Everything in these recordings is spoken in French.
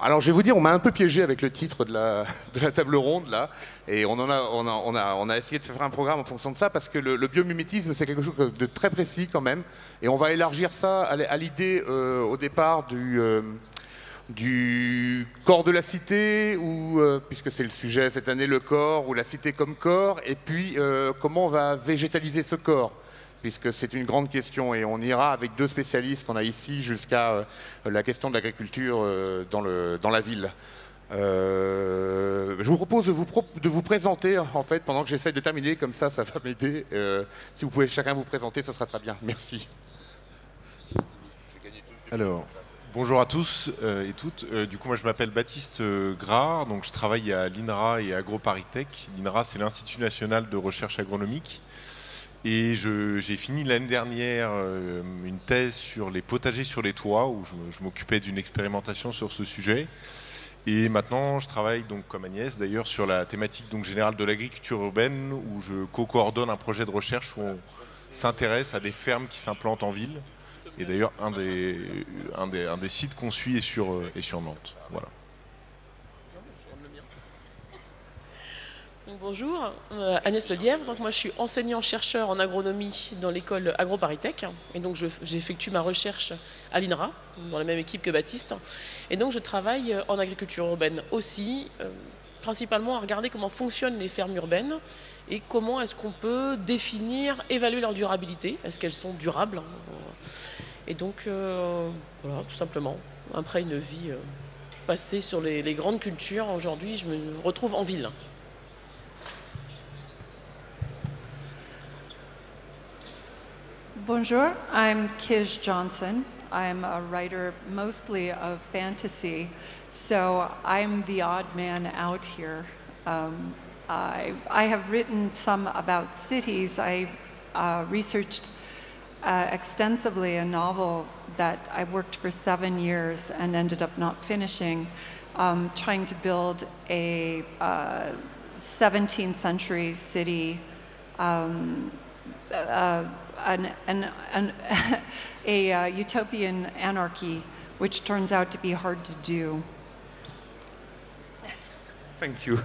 Alors je vais vous dire, on m'a un peu piégé avec le titre de la table ronde là, et on a essayé de faire un programme en fonction de ça parce que le biomimétisme c'est quelque chose de très précis quand même, et on va élargir ça à l'idée au départ du corps de la cité, ou puisque c'est le sujet cette année, le corps ou la cité comme corps, et puis comment on va végétaliser ce corps, puisque c'est une grande question, et on ira avec deux spécialistes qu'on a ici jusqu'à la question de l'agriculture dans la ville. Je vous propose de vous présenter en fait pendant que j'essaie de terminer, comme ça va m'aider. Si vous pouvez chacun vous présenter, ce sera très bien. Merci. Alors, bonjour à tous et toutes. Du coup, moi, je m'appelle Baptiste Gras. Donc, je travaille à l'INRA et à AgroParisTech. L'INRA, c'est l'Institut national de recherche agronomique. Et j'ai fini l'année dernière une thèse sur les potagers sur les toits, où je m'occupais d'une expérimentation sur ce sujet. Et maintenant, je travaille, donc, comme Agnès d'ailleurs, sur la thématique donc, générale de l'agriculture urbaine, où je co-coordonne un projet de recherche où on s'intéresse à des fermes qui s'implantent en ville. Et d'ailleurs, un des sites qu'on suit est sur Nantes. Voilà. Donc, bonjour, Agnès Lelièvre. Donc moi je suis enseignant-chercheur en agronomie dans l'école AgroParisTech, et donc j'effectue ma recherche à l'INRA, dans la même équipe que Baptiste. Et donc je travaille en agriculture urbaine aussi, principalement à regarder comment fonctionnent les fermes urbaines et comment est-ce qu'on peut définir, évaluer leur durabilité, est-ce qu'elles sont durables. Et donc voilà, tout simplement, après une vie passée sur les grandes cultures, aujourd'hui je me retrouve en ville. Bonjour, I'm Kij Johnson. I'm a writer mostly of fantasy, so I'm the odd man out here. I have written some about cities. I researched extensively a novel that I worked for 7 years and ended up not finishing, trying to build a 17th century city, a utopian anarchy, which turns out to be hard to do. Thank you.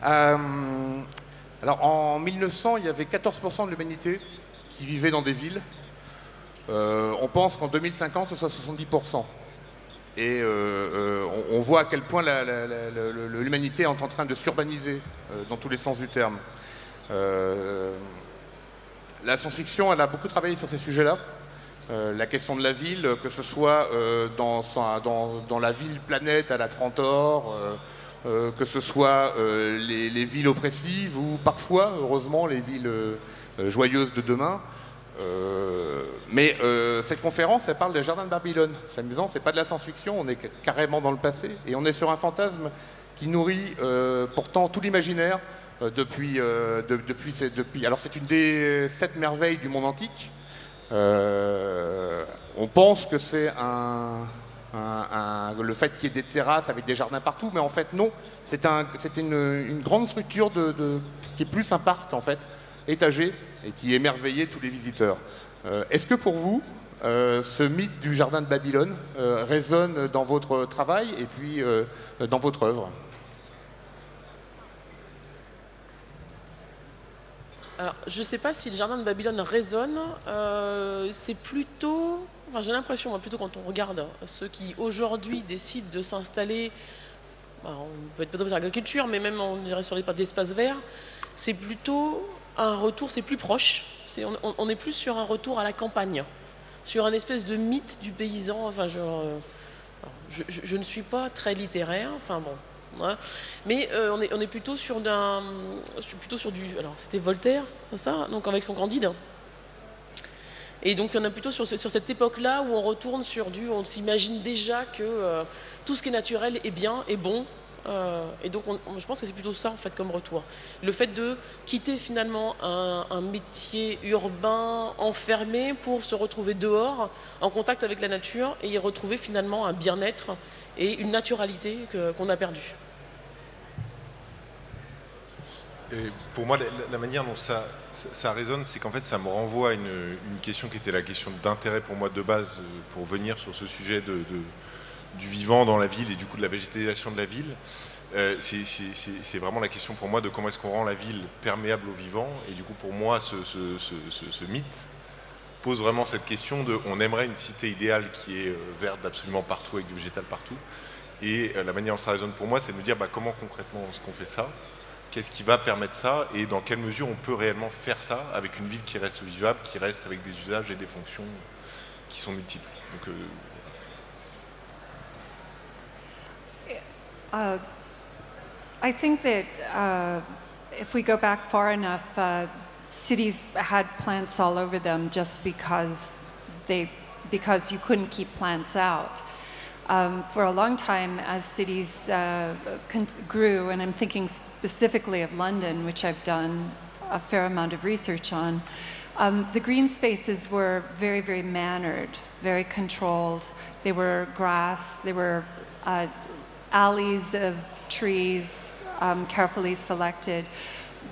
Alors en 1900, il y avait 14% de l'humanité qui vivait dans des villes. On pense qu'en 2050, ce sera 70%. Et on voit à quel point l'humanité est en train de s'urbaniser dans tous les sens du terme. La science-fiction, elle a beaucoup travaillé sur ces sujets-là. La question de la ville, que ce soit dans la ville-planète à la Trantor, que ce soit les villes oppressives, ou parfois, heureusement, les villes joyeuses de demain. Mais cette conférence, elle parle des jardins de Babylone. C'est amusant, c'est pas de la science-fiction, on est carrément dans le passé, et on est sur un fantasme qui nourrit pourtant tout l'imaginaire depuis. Alors c'est une des 7 merveilles du monde antique. On pense que c'est le fait qu'il y ait des terrasses avec des jardins partout, mais en fait non, c'est une grande structure qui est plus un parc en fait, étagé, et qui émerveillait tous les visiteurs. Est-ce que pour vous, ce mythe du jardin de Babylone résonne dans votre travail et puis dans votre œuvre? Alors, je ne sais pas si le jardin de Babylone résonne, c'est plutôt... Enfin, j'ai l'impression, moi, plutôt quand on regarde ceux qui aujourd'hui décident de s'installer, on peut être peut-être sur l'agriculture, mais même on dirait sur les espaces verts, c'est plutôt un retour, c'est plus proche, on est plus sur un retour à la campagne, sur un espèce de mythe du paysan, enfin, je ne suis pas très littéraire, enfin bon... Ouais. Mais on est plutôt sur du... Alors c'était Voltaire, ça, donc avec son Candide. Et donc on est plutôt sur cette époque-là où on retourne sur on s'imagine déjà que tout ce qui est naturel est bien, est bon. Et donc je pense que c'est plutôt ça en fait comme retour. Le fait de quitter finalement un métier urbain enfermé pour se retrouver dehors, en contact avec la nature, et y retrouver finalement un bien-être et une naturalité qu'on a perdue. Et pour moi, la manière dont ça résonne, c'est qu'en fait, ça me renvoie à une question qui était la question d'intérêt pour moi de base, pour venir sur ce sujet du vivant dans la ville et du coup de la végétalisation de la ville. C'est vraiment la question pour moi de comment est-ce qu'on rend la ville perméable au vivant. Et du coup, pour moi, ce mythe pose vraiment cette question de on aimerait une cité idéale qui est verte absolument partout, avec du végétal partout. Et la manière dont ça résonne pour moi, c'est de me dire comment concrètement est-ce qu'on fait ça, qu'est-ce qui va permettre ça, et dans quelle mesure on peut réellement faire ça avec une ville qui reste vivable, qui reste avec des usages et des fonctions qui sont multiples. Donc, I think that if we go back far enough, cities had plants all over them just because you couldn't keep plants out. For a long time, as cities grew, and I'm thinking specifically of London, which I've done a fair amount of research on, the green spaces were very, very mannered, very controlled. They were grass, they were alleys of trees, carefully selected.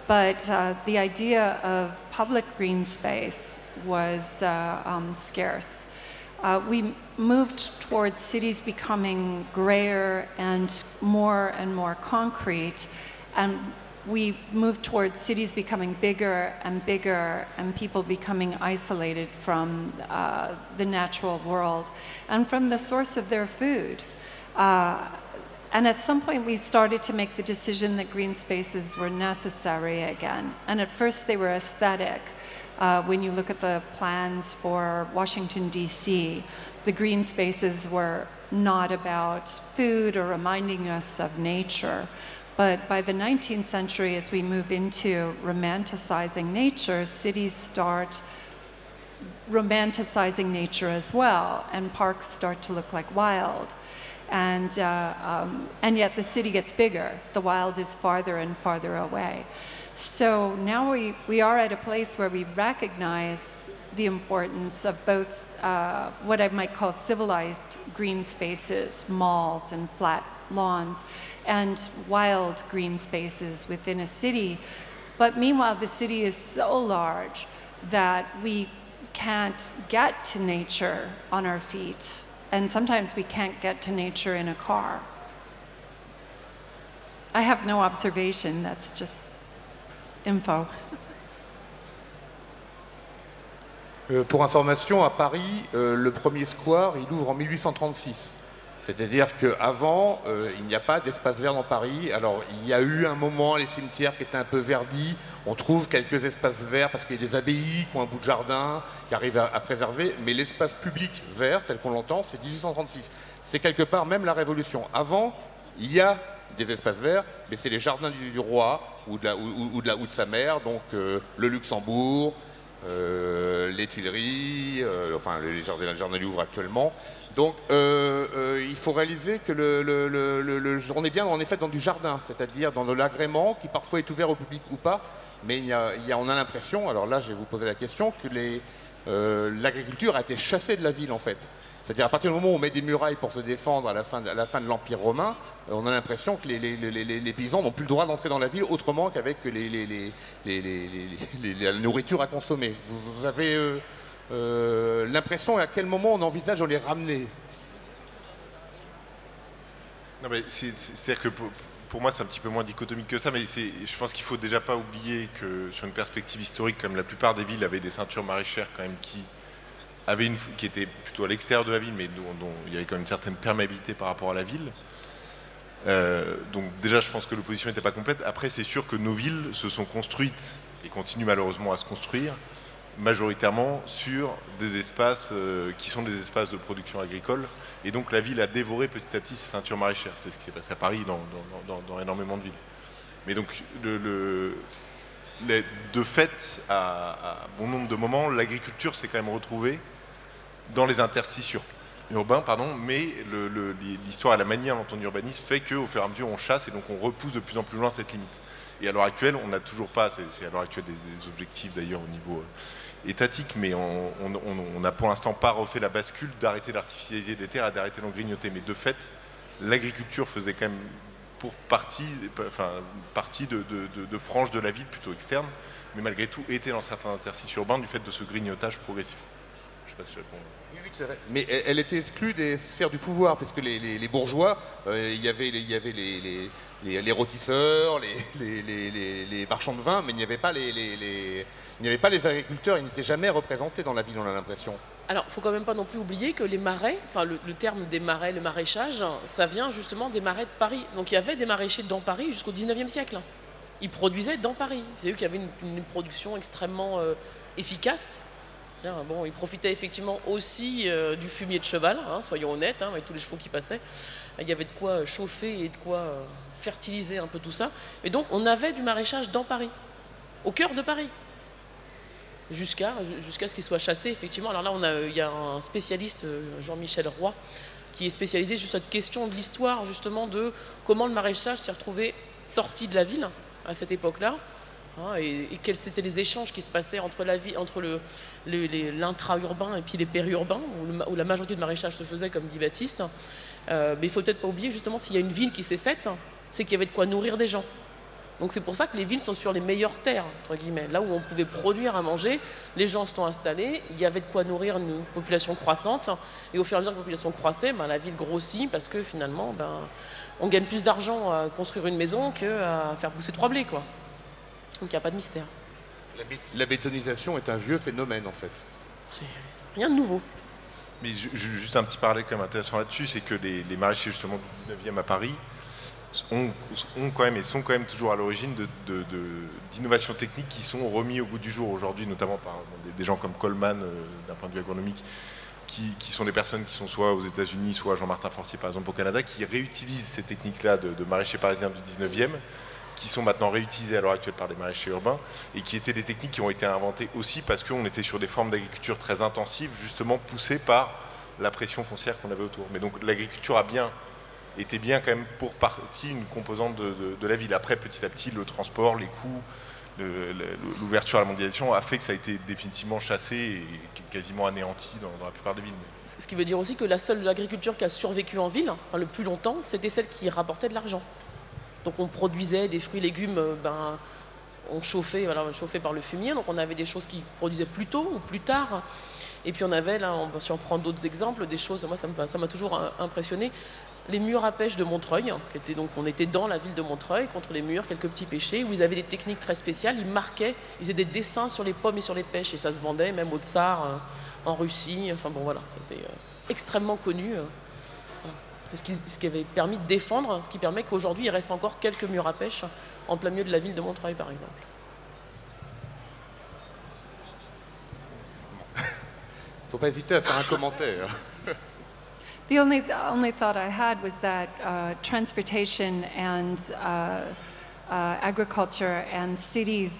But the idea of public green space was scarce. We moved towards cities becoming grayer and more concrete, and we moved towards cities becoming bigger and bigger, and people becoming isolated from the natural world and from the source of their food. And at some point we started to make the decision that green spaces were necessary again. And at first they were aesthetic. When you look at the plans for Washington, D.C., the green spaces were not about food or reminding us of nature. But by the 19th century, as we move into romanticizing nature, cities start romanticizing nature as well, and parks start to look like wild. And yet the city gets bigger. The wild is farther and farther away. So now we are at a place where we recognize the importance of both what I might call civilized green spaces, malls and flat lawns, and wild green spaces within a city. But meanwhile, the city is so large that we can't get to nature on our feet. And sometimes we can't get to nature in a car. I have no observation, that's just info. Pour information, à Paris, le premier square, il ouvre en 1836. C'est-à-dire qu'avant, il n'y a pas d'espace vert dans Paris. Alors, il y a eu un moment, les cimetières qui étaient un peu verdis, on trouve quelques espaces verts parce qu'il y a des abbayes qui ont un bout de jardin, qui arrivent à préserver, mais l'espace public vert, tel qu'on l'entend, c'est 1836. C'est quelque part même la Révolution. Avant, il y a des espaces verts, mais c'est les jardins du roi ou de sa mère, donc le Luxembourg, les Tuileries, enfin les jardins du Louvre actuellement. Donc il faut réaliser que on est bien en effet dans du jardin, c'est-à-dire dans de l'agrément qui parfois est ouvert au public ou pas, mais on a l'impression, alors là je vais vous poser la question, que l'agriculture a été chassée de la ville en fait. C'est-à-dire à partir du moment où on met des murailles pour se défendre à la fin de l'Empire romain, on a l'impression que les paysans n'ont plus le droit d'entrer dans la ville autrement qu'avec la nourriture à consommer. Vous avez l'impression à quel moment on envisage de les ramener? Non, mais c'est-à-dire que pour moi c'est un petit peu moins dichotomique que ça, mais je pense qu'il ne faut déjà pas oublier que sur une perspective historique, comme la plupart des villes avaient des ceintures maraîchères quand même qui étaient plutôt à l'extérieur de la ville, mais dont il y avait quand même une certaine perméabilité par rapport à la ville. Donc déjà je pense que l'opposition n'était pas complète. Après c'est sûr que nos villes se sont construites et continuent malheureusement à se construire majoritairement sur des espaces qui sont des espaces de production agricole, et donc la ville a dévoré petit à petit ses ceintures maraîchères. C'est ce qui s'est passé à Paris dans énormément de villes. Mais donc de fait à bon nombre de moments l'agriculture s'est quand même retrouvée dans les interstices urbains, mais l'histoire et la manière dont on urbanise fait qu'au fur et à mesure on chasse et donc on repousse de plus en plus loin cette limite. Et à l'heure actuelle, on n'a toujours pas, c'est à l'heure actuelle des objectifs d'ailleurs au niveau étatique, mais on n'a pour l'instant pas refait la bascule d'arrêter d'artificialiser des terres et d'arrêter d'en grignoter. Mais de fait, l'agriculture faisait quand même pour partie de franges de la ville plutôt externe, mais malgré tout était dans certains interstices urbains du fait de ce grignotage progressif. sais pas si je réponds. Oui, oui, c'est vrai. Mais elle était exclue des sphères du pouvoir, parce que les bourgeois, il y avait les rôtisseurs, les marchands de vin, mais il n'y avait pas il n'y avait pas les agriculteurs, ils n'étaient jamais représentés dans la ville, on a l'impression. Alors, il ne faut quand même pas non plus oublier que les marais, enfin le terme des marais, le maraîchage, ça vient justement des marais de Paris. Donc il y avait des maraîchers dans Paris jusqu'au 19e siècle. Ils produisaient dans Paris. Vous avez vu qu'il y avait une production extrêmement efficace. Bon, ils profitaient effectivement aussi du fumier de cheval, hein, soyons honnêtes, hein, avec tous les chevaux qui passaient. Il y avait de quoi chauffer et de quoi fertiliser un peu tout ça. Et donc on avait du maraîchage dans Paris, au cœur de Paris. Jusqu'à ce qu'il soit chassé, effectivement. Alors là, il y a un spécialiste, Jean-Michel Roy, qui est spécialisé sur cette question de l'histoire, justement, de comment le maraîchage s'est retrouvé sorti de la ville à cette époque-là, hein, et quels étaient les échanges qui se passaient entre l'intra-urbain et puis les périurbains, où la majorité de maraîchage se faisait, comme dit Baptiste. Mais il ne faut peut-être pas oublier, justement, s'il y a une ville qui s'est faite, c'est qu'il y avait de quoi nourrir des gens. Donc c'est pour ça que les villes sont sur les meilleures terres, entre guillemets. Là où on pouvait produire à manger, les gens se sont installés, il y avait de quoi nourrir une population croissante. Et au fur et à mesure que la population croissait, la ville grossit parce que finalement, on gagne plus d'argent à construire une maison qu'à faire pousser 3 blés, quoi. Donc il n'y a pas de mystère. La bétonisation est un vieux phénomène, en fait. C'est rien de nouveau. Mais juste un petit parallèle quand même intéressant là-dessus, c'est que les maraîchers justement du 19e à Paris sont quand même toujours à l'origine d'innovations techniques qui sont remis au goût du jour aujourd'hui, notamment par des gens comme Coleman, d'un point de vue agronomique, qui sont des personnes qui sont soit aux États-Unis, soit Jean-Martin Fortier par exemple au Canada, qui réutilisent ces techniques-là de maraîchers parisiens du 19e, qui sont maintenant réutilisées à l'heure actuelle par les maraîchers urbains, et qui étaient des techniques qui ont été inventées aussi parce qu'on était sur des formes d'agriculture très intensives, justement poussées par la pression foncière qu'on avait autour. Mais donc l'agriculture était bien quand même pour partie une composante de la ville. Après, petit à petit, le transport, les coûts, l'ouverture à la mondialisation a fait que ça a été définitivement chassé et quasiment anéanti dans la plupart des villes. Ce qui veut dire aussi que la seule agriculture qui a survécu en ville, le plus longtemps, c'était celle qui rapportait de l'argent. Donc on produisait des fruits et légumes, on chauffait par le fumier, donc on avait des choses qui produisaient plus tôt ou plus tard. Et puis on avait, là, si on prend d'autres exemples, des choses, moi ça m'a toujours impressionné, les murs à pêche de Montreuil, on était dans la ville de Montreuil, contre les murs, quelques petits pêchers, où ils avaient des techniques très spéciales, ils marquaient, ils faisaient des dessins sur les pommes et sur les pêches, et ça se vendait même au Tsar, en Russie, enfin bon voilà, c'était extrêmement connu. C'est ce qui avait permis de défendre, ce qui permet qu'aujourd'hui il reste encore quelques murs à pêche en plein milieu de la ville de Montreuil par exemple. Faut pas hésiter à faire un commentaire. The only thought I had was that transportation and agriculture and cities,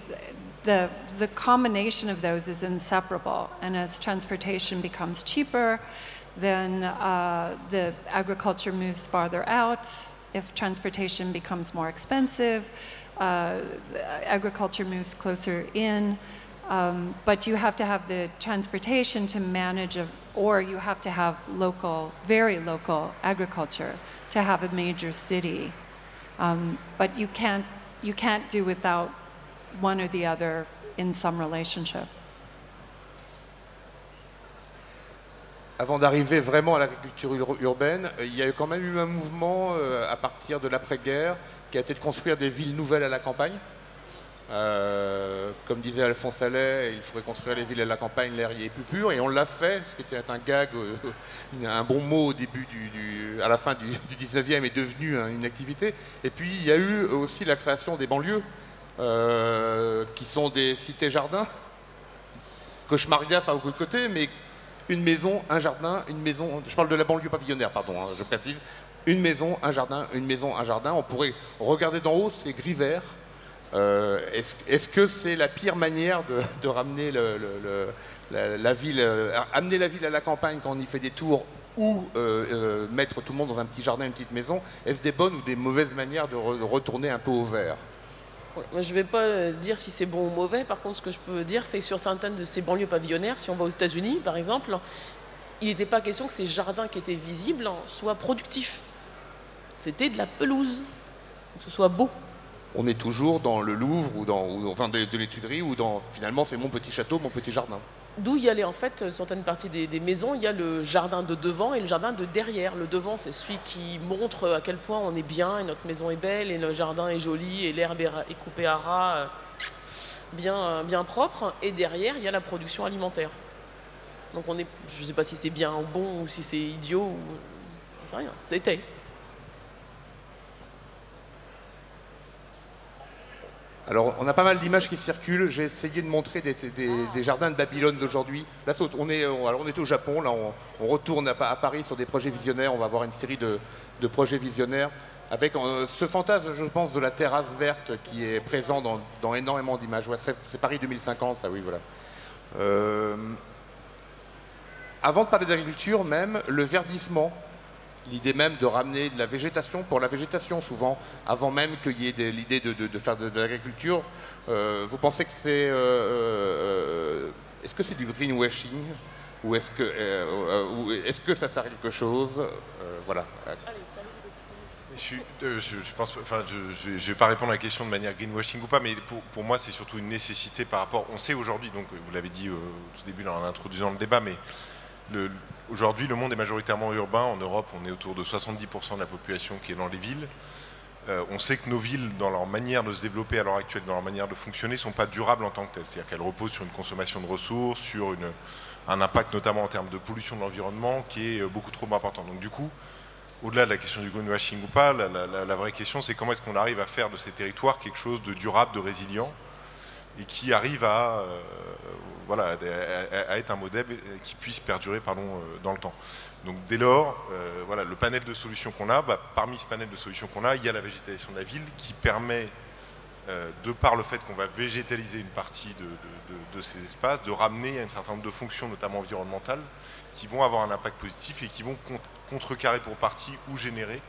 the combination of those is inseparable. And as transportation becomes cheaper, then the agriculture moves farther out. If transportation becomes more expensive, agriculture moves closer in. But you have to have the transportation to manage, or you have to have local, very local agriculture to have a major city. But you can't do without one or the other in some relationship. Avant d'arriver vraiment à l'agriculture urbaine, il y a quand même eu un mouvement à partir de l'après-guerre qui a été de construire des villes nouvelles à la campagne. Comme disait Alphonse Allais, il faudrait construire les villes à la campagne, l'air y est plus pur, et on l'a fait, ce qui était un gag, un bon mot au début à la fin du 19e est devenu une activité. Et puis il y a eu aussi la création des banlieues, qui sont des cités-jardins, cauchemardesques par beaucoup de côtés, mais une maison, un jardin, une maison, je parle de la banlieue pavillonnaire, pardon, je précise, une maison, un jardin, une maison, un jardin, on pourrait regarder d'en haut, c'est gris vert. Est-ce que c'est la pire manière de ramener la ville, amener la ville à la campagne quand on y fait des tours, ou mettre tout le monde dans un petit jardin, une petite maison? Est-ce des bonnes ou des mauvaises manières de retourner un peu au vert? Je ne vais pas dire si c'est bon ou mauvais. Par contre, ce que je peux dire, c'est que sur certaines de ces banlieues pavillonnaires, si on va aux États-Unis par exemple, il n'était pas question que ces jardins qui étaient visibles soient productifs. C'était de la pelouse, que ce soit beau. On est toujours dans le Louvre ou enfin de les Tuileries, ou dans finalement c'est mon petit château, mon petit jardin. d'où il y a en fait, certaines parties des maisons, il y a le jardin de devant et le jardin de derrière. Le devant, c'est celui qui montre à quel point on est bien et notre maison est belle et le jardin est joli et l'herbe est coupée à ras, bien propre. Et derrière, il y a la production alimentaire. Donc je ne sais pas si c'est bien ou bon ou si c'est idiot ou... Je sais rien, c'était. Alors, on a pas mal d'images qui circulent. J'ai essayé de montrer des jardins de Babylone d'aujourd'hui. Là, on est au Japon. Là, on retourne à Paris sur des projets visionnaires. On va avoir une série de projets visionnaires avec ce fantasme, je pense, de la terrasse verte qui est présent dans énormément d'images. Ouais, c'est Paris 2050, ça, oui, voilà. Avant de parler d'agriculture, même, le verdissement. L'idée même de ramener de la végétation pour la végétation, souvent, avant même qu'il y ait l'idée de faire de l'agriculture. Vous pensez que c'est... est-ce que c'est du greenwashing ou est-ce que ça sert à quelque chose voilà. Je pense, enfin, je vais pas répondre à la question de manière greenwashing ou pas, mais pour moi, c'est surtout une nécessité par rapport... On sait aujourd'hui, donc vous l'avez dit au tout début en introduisant le débat, mais aujourd'hui, le monde est majoritairement urbain. En Europe, on est autour de 70% de la population qui est dans les villes. On sait que nos villes, dans leur manière de se développer à l'heure actuelle, dans leur manière de fonctionner, ne sont pas durables en tant que telles. C'est-à-dire qu'elles reposent sur une consommation de ressources, sur un impact notamment en termes de pollution de l'environnement qui est beaucoup trop important. Donc du coup, au-delà de la question du greenwashing ou pas, la vraie question, c'est comment est-ce qu'on arrive à faire de ces territoires quelque chose de durable, de résilient, et qui arrive à être un modèle qui puisse perdurer dans le temps. Donc dès lors, le panel de solutions qu'on a, parmi ce panel de solutions qu'on a, il y a la végétalisation de la ville qui permet, de par le fait qu'on va végétaliser une partie de ces espaces, de ramener à un certain nombre de fonctions, notamment environnementales, qui vont avoir un impact positif et qui vont contrecarrer pour partie ou générer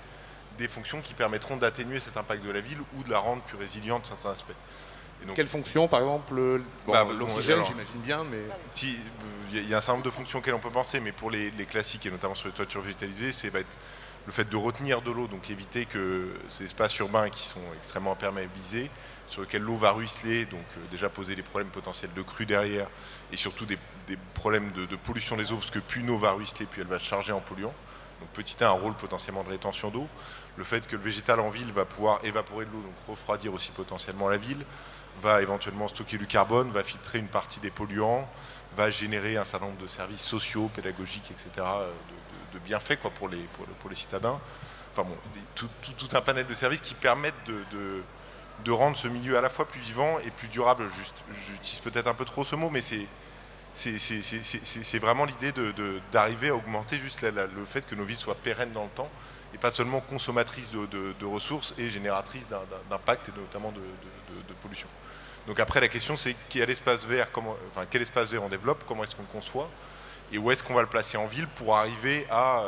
des fonctions qui permettront d'atténuer cet impact de la ville ou de la rendre plus résiliente de certains aspects. Donc, quelle fonction, par exemple l'oxygène, j'imagine bien, mais... Il y a un certain nombre de fonctions auxquelles on peut penser, mais pour les classiques, et notamment sur les toitures végétalisées, va être le fait de retenir de l'eau, donc éviter que ces espaces urbains qui sont extrêmement imperméabilisés, sur lesquels l'eau va ruisseler, donc déjà poser des problèmes potentiels de crue derrière, et surtout des problèmes de pollution des eaux, parce que plus une eau va ruisseler, plus elle va se charger en polluant. Donc petit 1, un rôle potentiellement de rétention d'eau. Le fait que le végétal en ville va pouvoir évaporer de l'eau, donc refroidir aussi potentiellement la ville, va éventuellement stocker du carbone, va filtrer une partie des polluants, va générer un certain nombre de services sociaux, pédagogiques, etc., de bienfaits pour les citadins. Enfin bon, tout un panel de services qui permettent de rendre ce milieu à la fois plus vivant et plus durable. J'utilise peut-être un peu trop ce mot, mais c'est vraiment l'idée d'arriver à augmenter juste le fait que nos villes soient pérennes dans le temps et pas seulement consommatrices de ressources et génératrices d'impact et notamment de pollution. Donc après la question c'est quel espace vert on développe, comment est-ce qu'on le conçoit et où est-ce qu'on va le placer en ville pour arriver à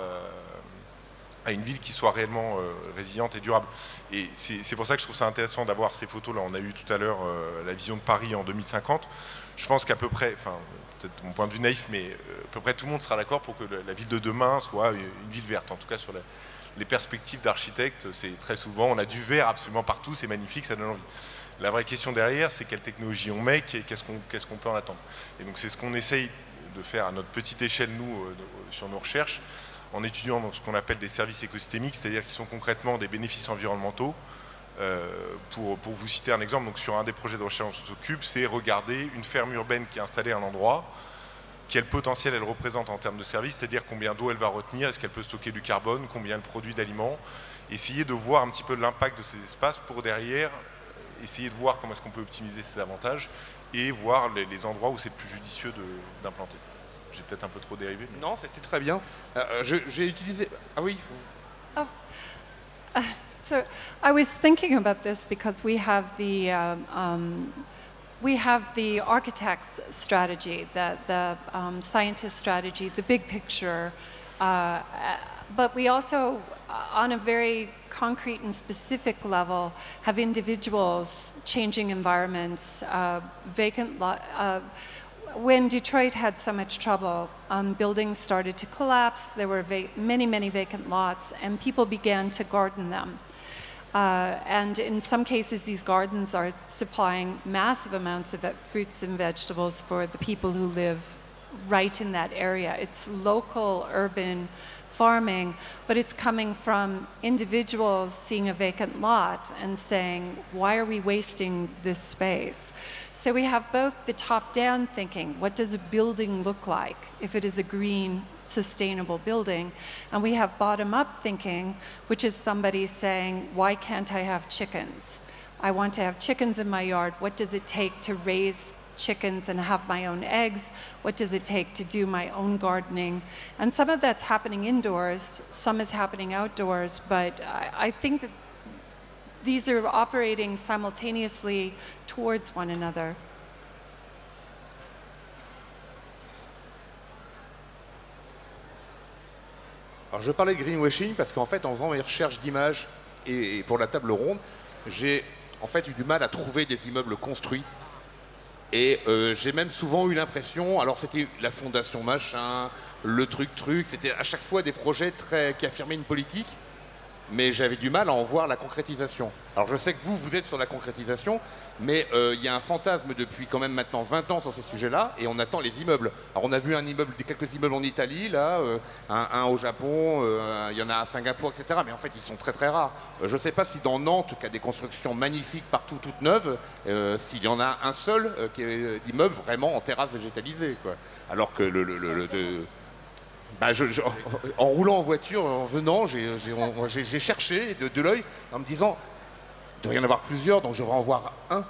une ville qui soit réellement résiliente et durable. Et c'est pour ça que je trouve ça intéressant d'avoir ces photos là. On a eu tout à l'heure la vision de Paris en 2050. Je pense qu'à peu près, enfin peut-être mon point de vue naïf, mais à peu près tout le monde sera d'accord pour que la ville de demain soit une ville verte. En tout cas sur les perspectives d'architectes, c'est très souvent, on a du vert absolument partout, c'est magnifique, ça donne envie. La vraie question derrière, c'est quelle technologie on met, qu'est-ce qu'on peut en attendre. Et donc c'est ce qu'on essaye de faire à notre petite échelle, nous, sur nos recherches, en étudiant donc, ce qu'on appelle des services écosystémiques, c'est-à-dire qui sont concrètement des bénéfices environnementaux. Pour vous citer un exemple, donc sur un des projets de recherche dont on s'occupe, c'est regarder une ferme urbaine qui est installée à un endroit, quel potentiel elle représente en termes de services, c'est-à-dire combien d'eau elle va retenir, est-ce qu'elle peut stocker du carbone, combien elle produit d'aliments, essayer de voir un petit peu l'impact de ces espaces pour derrière essayer de voir comment est-ce qu'on peut optimiser ces avantages et voir les endroits où c'est plus judicieux d'implanter. J'ai peut-être un peu trop dérivé. Non, c'était très bien. J'ai utilisé... Ah oui. So I was thinking about this because we have the architect's strategy, the scientist strategy, the big picture, but we also, on a very concrete and specific level, have individuals changing environments, vacant lot. When Detroit had so much trouble, buildings started to collapse. There were many vacant lots, and people began to garden them. And in some cases, these gardens are supplying massive amounts of fruits and vegetables for the people who live right in that area. It's local urban farming, but it's coming from individuals seeing a vacant lot and saying, why are we wasting this space? So we have both the top-down thinking, what does a building look like if it is a green, sustainable building? And we have bottom-up thinking, which is somebody saying, why can't I have chickens? I want to have chickens in my yard. What does it take to raise chickens and have my own eggs? What does it take to do my own gardening? And some of that's happening indoors, some is happening outdoors, but I think that these are operating simultaneously towards one another. Alors je parlais de greenwashing parce qu'en fait en faisant mes recherches d'images et pour la table ronde, j'ai en fait eu du mal à trouver des immeubles construits. Et j'ai même souvent eu l'impression, alors c'était la fondation machin, le truc, c'était à chaque fois des projets qui affirmaient une politique, mais j'avais du mal à en voir la concrétisation. Alors je sais que vous êtes sur la concrétisation, mais il y a un fantasme depuis quand même maintenant 20 ans sur ces sujets-là, et on attend les immeubles. Alors on a vu quelques immeubles en Italie, là, un au Japon, il y en a à Singapour, etc. Mais en fait ils sont très très rares. Je ne sais pas si dans Nantes, qui a des constructions magnifiques partout, toutes neuves, s'il y en a un seul d'immeuble vraiment en terrasse végétalisée, quoi. Alors que en roulant en voiture, en venant, j'ai cherché de l'œil en me disant il doit y en avoir plusieurs, donc je vais en voir un.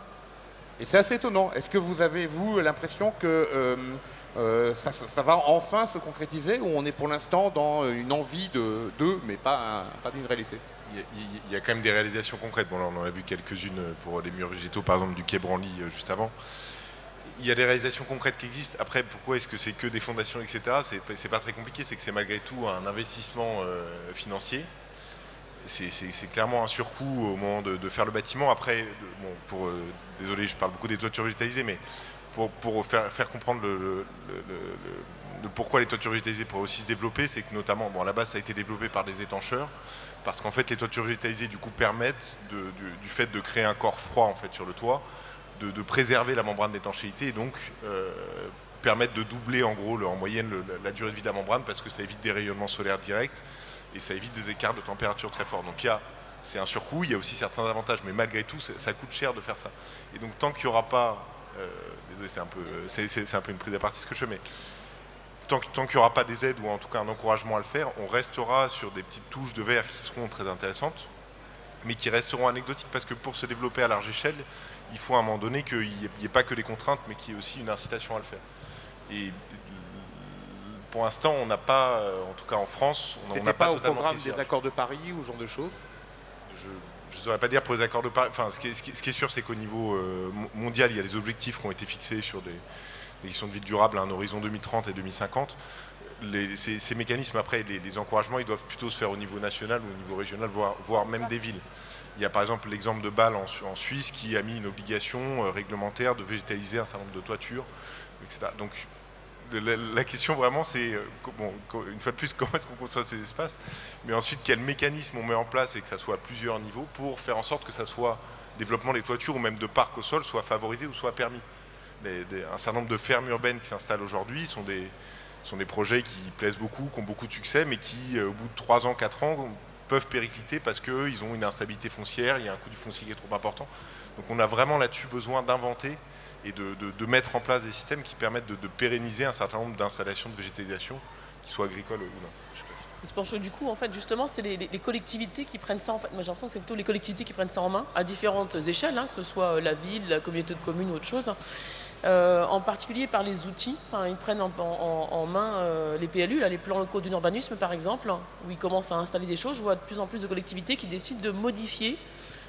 Et c'est assez étonnant. Est-ce que vous avez, vous, l'impression que ça va enfin se concrétiser, ou on est pour l'instant dans une envie d'eux, mais pas d'une réalité? Il y a quand même des réalisations concrètes. Bon, là, on en a vu quelques-unes pour les murs végétaux, par exemple, du quai Branly juste avant. Il y a des réalisations concrètes qui existent. Après, pourquoi est-ce que c'est que des fondations, etc. C'est pas très compliqué, c'est que c'est malgré tout un investissement financier. C'est clairement un surcoût au moment de faire le bâtiment. Après, désolé, je parle beaucoup des toitures végétalisées, mais pour faire comprendre le pourquoi les toitures végétalisées pourraient aussi se développer, c'est que notamment, à la base, ça a été développé par des étancheurs, parce qu'en fait, les toitures végétalisées, du coup, permettent, du fait de créer un corps froid, en fait, sur le toit, de préserver la membrane d'étanchéité et donc permettre de doubler en gros en moyenne la durée de vie de la membrane, parce que ça évite des rayonnements solaires directs et ça évite des écarts de température très forts. Donc c'est un surcoût, il y a aussi certains avantages, mais malgré tout ça coûte cher de faire ça. Et donc tant qu'il n'y aura pas, désolé c'est un peu une prise à partie ce que je fais, mais tant qu'il n'y aura pas des aides ou en tout cas un encouragement à le faire, on restera sur des petites touches de verre qui seront très intéressantes, mais qui resteront anecdotiques, parce que pour se développer à large échelle, il faut à un moment donné qu'il n'y ait pas que des contraintes, mais qu'il y ait aussi une incitation à le faire. Et pour l'instant, on n'a pas, en tout cas en France, on n'a pas totalement... C'était pas au programme des accords de Paris ou ce genre de choses? Je ne saurais pas dire pour les accords de Paris. Enfin, ce qui est sûr, c'est qu'au niveau mondial, il y a des objectifs qui ont été fixés sur des questions de vie durable à un horizon 2030 et 2050. Ces mécanismes, après, les encouragements, ils doivent plutôt se faire au niveau national ou au niveau régional, voire même des villes. Il y a par exemple l'exemple de Bâle en Suisse qui a mis une obligation réglementaire de végétaliser un certain nombre de toitures, etc. Donc la question vraiment c'est, une fois de plus, comment est-ce qu'on conçoit ces espaces, mais ensuite quel mécanisme on met en place et que ça soit à plusieurs niveaux pour faire en sorte que ça soit développement des toitures ou même de parcs au sol soit favorisé ou soit permis. Un certain nombre de fermes urbaines qui s'installent aujourd'hui sont des projets qui plaisent beaucoup, qui ont beaucoup de succès, mais qui, au bout de 3 ans, 4 ans, peuvent péricliter parce qu'ils ont une instabilité foncière, il y a un coût du foncier qui est trop important. Donc on a vraiment là-dessus besoin d'inventer et de mettre en place des systèmes qui permettent de pérenniser un certain nombre d'installations de végétalisation, qu'ils soient agricoles ou non. Je pense que du coup, en fait, justement, c'est les collectivités qui prennent ça. En fait, moi, j'ai l'impression que c'est plutôt les collectivités qui prennent ça en main à différentes échelles, que ce soit la ville, la communauté de communes ou autre chose. En particulier par les outils. Enfin, ils prennent en main les PLU, les plans locaux d'urbanisme par exemple, où ils commencent à installer des choses. Je vois de plus en plus de collectivités qui décident de modifier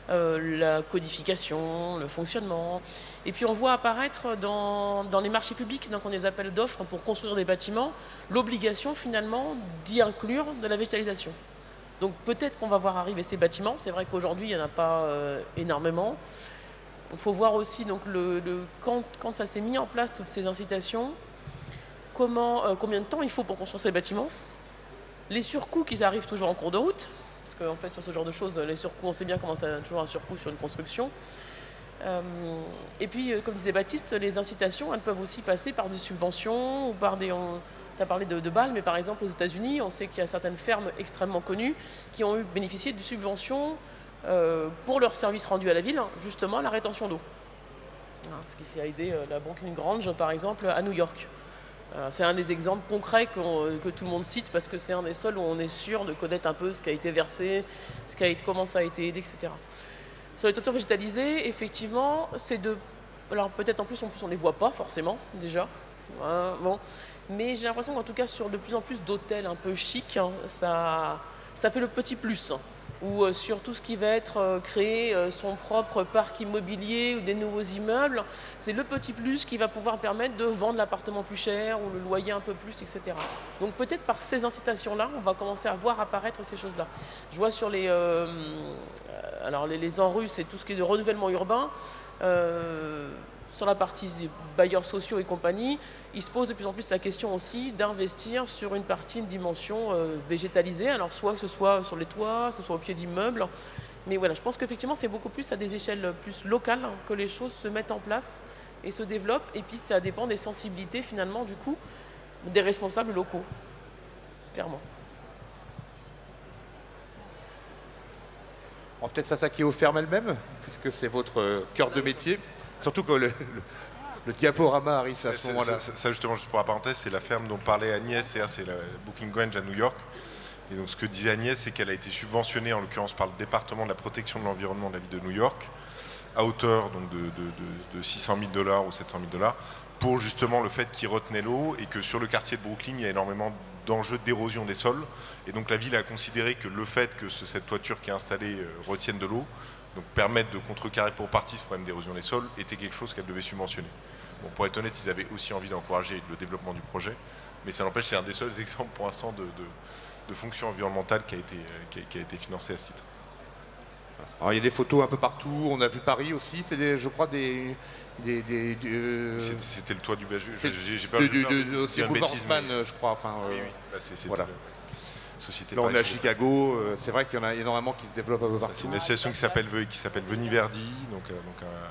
la codification, le fonctionnement. Et puis on voit apparaître dans les marchés publics, donc on les appelle d'offres pour construire des bâtiments, l'obligation finalement d'y inclure de la végétalisation. Donc peut-être qu'on va voir arriver ces bâtiments. C'est vrai qu'aujourd'hui il n'y en a pas énormément. Il faut voir aussi donc, quand ça s'est mis en place, toutes ces incitations, combien de temps il faut pour construire ces bâtiments, les surcoûts qui arrivent toujours en cours de route, parce qu'en fait sur ce genre de choses, les surcoûts, on sait bien comment ça a toujours un surcoût sur une construction, Et puis, comme disait Baptiste, les incitations, elles peuvent aussi passer par des subventions ou par des... Tu as parlé de Bâle, mais par exemple aux États-Unis, on sait qu'il y a certaines fermes extrêmement connues qui ont bénéficié de subventions pour leurs services rendus à la ville, justement la rétention d'eau. Ce qui a aidé la Brooklyn Grange, par exemple, à New York. C'est un des exemples concrets que tout le monde cite parce que c'est un des seuls où on est sûr de connaître un peu ce qui a été versé, comment ça a été aidé, etc. Sur les toitures végétalisées, effectivement, c'est de... Alors peut-être en plus on ne les voit pas forcément, déjà. Bon. Mais j'ai l'impression qu'en tout cas, sur de plus en plus d'hôtels un peu chics, hein, ça fait le petit plus. Ou sur tout ce qui va être créer son propre parc immobilier ou des nouveaux immeubles, c'est le petit plus qui va pouvoir permettre de vendre l'appartement plus cher ou le loyer un peu plus, etc. Donc peut-être par ces incitations-là, on va commencer à voir apparaître ces choses-là. Je vois sur les ANRU, c'est tout ce qui est de renouvellement urbain. Sur la partie bailleurs sociaux et compagnie, il se pose de plus en plus la question aussi d'investir sur une dimension végétalisée, alors soit que ce soit sur les toits, que ce soit au pied d'immeubles. Mais voilà, je pense qu'effectivement, c'est beaucoup plus à des échelles plus locales que les choses se mettent en place et se développent. Et puis, ça dépend des sensibilités, finalement, du coup, des responsables locaux, clairement. On peut-être s'attaquer aux fermes elles-mêmes, puisque c'est votre cœur de métier. Surtout que le diaporama arrive à ce moment-là. Ça, justement, juste pour la parenthèse, c'est la ferme dont parlait Agnès, c'est la Brooklyn Grange à New York. Et donc ce que disait Agnès, c'est qu'elle a été subventionnée, en l'occurrence par le département de la protection de l'environnement de la ville de New York, à hauteur donc, de $600 000 ou $700 000, pour justement le fait qu'il retenait l'eau et que sur le quartier de Brooklyn, il y a énormément d'enjeux d'érosion des sols. Et donc la ville a considéré que le fait que cette toiture qui est installée retienne de l'eau, donc permettre de contrecarrer pour partie ce problème d'érosion des sols, était quelque chose qu'elle devait subventionner. Bon, pour être honnête, ils avaient aussi envie d'encourager le développement du projet, mais ça n'empêche, c'est un des seuls exemples pour l'instant de fonction environnementale qui a été financée à ce titre. Alors, il y a des photos un peu partout, on a vu Paris aussi, c'est je crois des C'était le toit du Bajou. J'ai pas aussi Haussmann, je crois. Enfin, oui, bah, c'était voilà. Société. Là, on est à Chicago. C'est vrai qu'il y en a énormément qui se développent un peu partout. C'est une association qui s'appelle Veniverdi, donc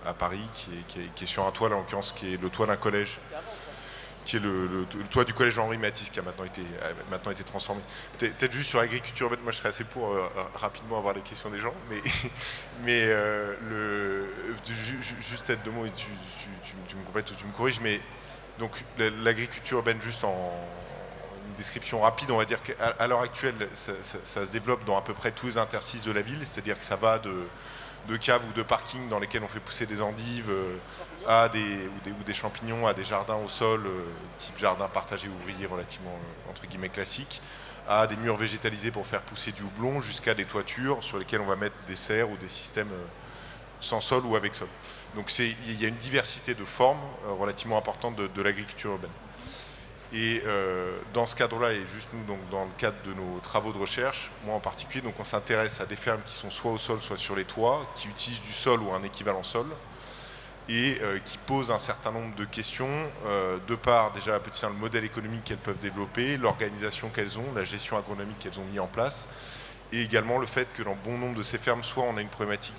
à Paris, qui est sur un toit, là, en l'occurrence, qui est le toit d'un collège, qui est le toit du collège Henri Matisse, qui a maintenant été transformé. Peut-être juste sur l'agriculture urbaine, moi je serais assez pour rapidement avoir les questions des gens, mais juste peut-être deux mots et tu me complètes ou tu me corriges, mais donc l'agriculture urbaine, juste en une description rapide, on va dire qu'à l'heure actuelle, ça se développe dans à peu près tous les interstices de la ville, c'est-à-dire que ça va de caves ou de parkings dans lesquels on fait pousser des endives ou des champignons, à des jardins au sol, type jardin partagé ouvrier relativement entre guillemets classique, à des murs végétalisés pour faire pousser du houblon, jusqu'à des toitures sur lesquelles on va mettre des serres ou des systèmes sans sol ou avec sol. Donc il y a une diversité de formes relativement importante de l'agriculture urbaine. Et dans ce cadre-là, et juste nous, donc, dans le cadre de nos travaux de recherche, moi en particulier, donc, on s'intéresse à des fermes qui sont soit au sol, soit sur les toits, qui utilisent du sol ou un équivalent sol, et qui posent un certain nombre de questions, de par déjà le modèle économique qu'elles peuvent développer, l'organisation qu'elles ont, la gestion agronomique qu'elles ont mis en place, et également le fait que dans bon nombre de ces fermes, soit on a une problématique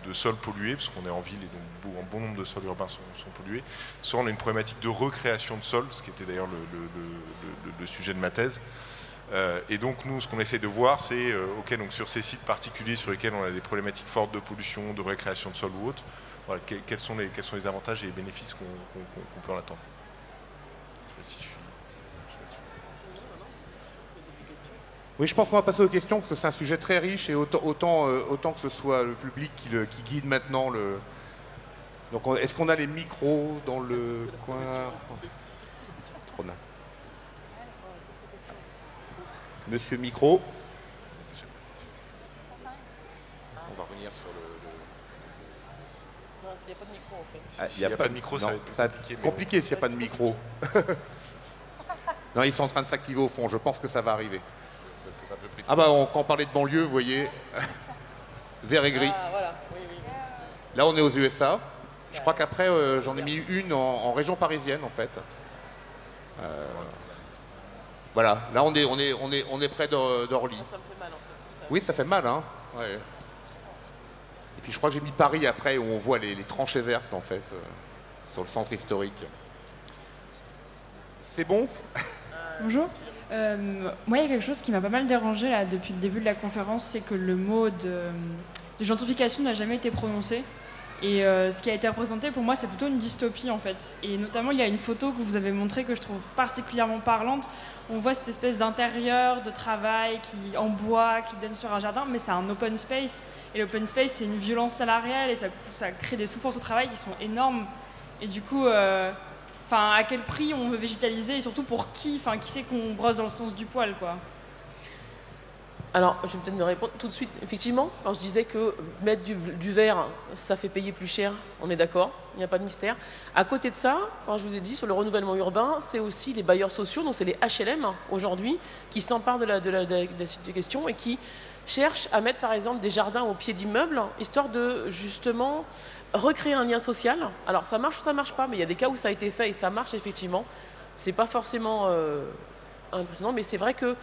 de sol pollué, parce qu'on est en ville et donc un bon nombre de sols urbains sont pollués, soit on a une problématique de recréation de sol, ce qui était d'ailleurs le sujet de ma thèse. Et donc nous, ce qu'on essaie de voir, c'est donc sur ces sites particuliers sur lesquels on a des problématiques fortes de pollution, de recréation de sol ou autre, voilà, quels sont les avantages et les bénéfices qu'on peut en attendre. Je sais pas si je suis... Oui, je pense qu'on va passer aux questions, parce que c'est un sujet très riche, et autant que ce soit le public qui guide maintenant le... Donc, est-ce qu'on a les micros dans le coin? Trop bien. Monsieur Micro. On va revenir sur le... Non, s'il n'y a pas de micro, en fait. Ah, s'il n'y a pas de micro, ça va être compliqué s'il n'y a pas de micro. Non, ils sont en train de s'activer au fond, je pense que ça va arriver. Ah bah, quand on parlait de banlieue, vous voyez, vert et gris. Ah, voilà. Oui. Là, on est aux USA. Je crois qu'après, j'en ai mis une en région parisienne, en fait. Voilà, là, on est près d'Orly. Ça me fait mal, en fait. Oui, ça fait mal, hein. Ouais. Et puis je crois que j'ai mis Paris après, où on voit les tranchées vertes, en fait, sur le centre historique. C'est bon? Bonjour. Moi, il y a quelque chose qui m'a pas mal dérangé là, depuis le début de la conférence, c'est que le mot de gentrification n'a jamais été prononcé. Et ce qui a été représenté, pour moi, c'est plutôt une dystopie, en fait. Et notamment, il y a une photo que vous avez montrée que je trouve particulièrement parlante. On voit cette espèce d'intérieur, de travail en bois, qui donne sur un jardin, mais c'est un open space. Et l'open space, c'est une violence salariale et ça crée des souffrances au travail qui sont énormes. Et du coup, à quel prix on veut végétaliser et surtout pour qui c'est qu'on brosse dans le sens du poil, quoi. Alors, je vais peut-être me répondre tout de suite. Effectivement, quand je disais que mettre du verre, ça fait payer plus cher, on est d'accord, il n'y a pas de mystère. À côté de ça, quand je vous ai dit sur le renouvellement urbain, c'est aussi les bailleurs sociaux, donc c'est les HLM aujourd'hui, qui s'emparent de la question et qui cherchent à mettre par exemple des jardins au pied d'immeubles, histoire de justement recréer un lien social. Alors ça marche ou ça marche pas, mais il y a des cas où ça a été fait et ça marche effectivement. C'est pas forcément impressionnant, mais c'est vrai qu'il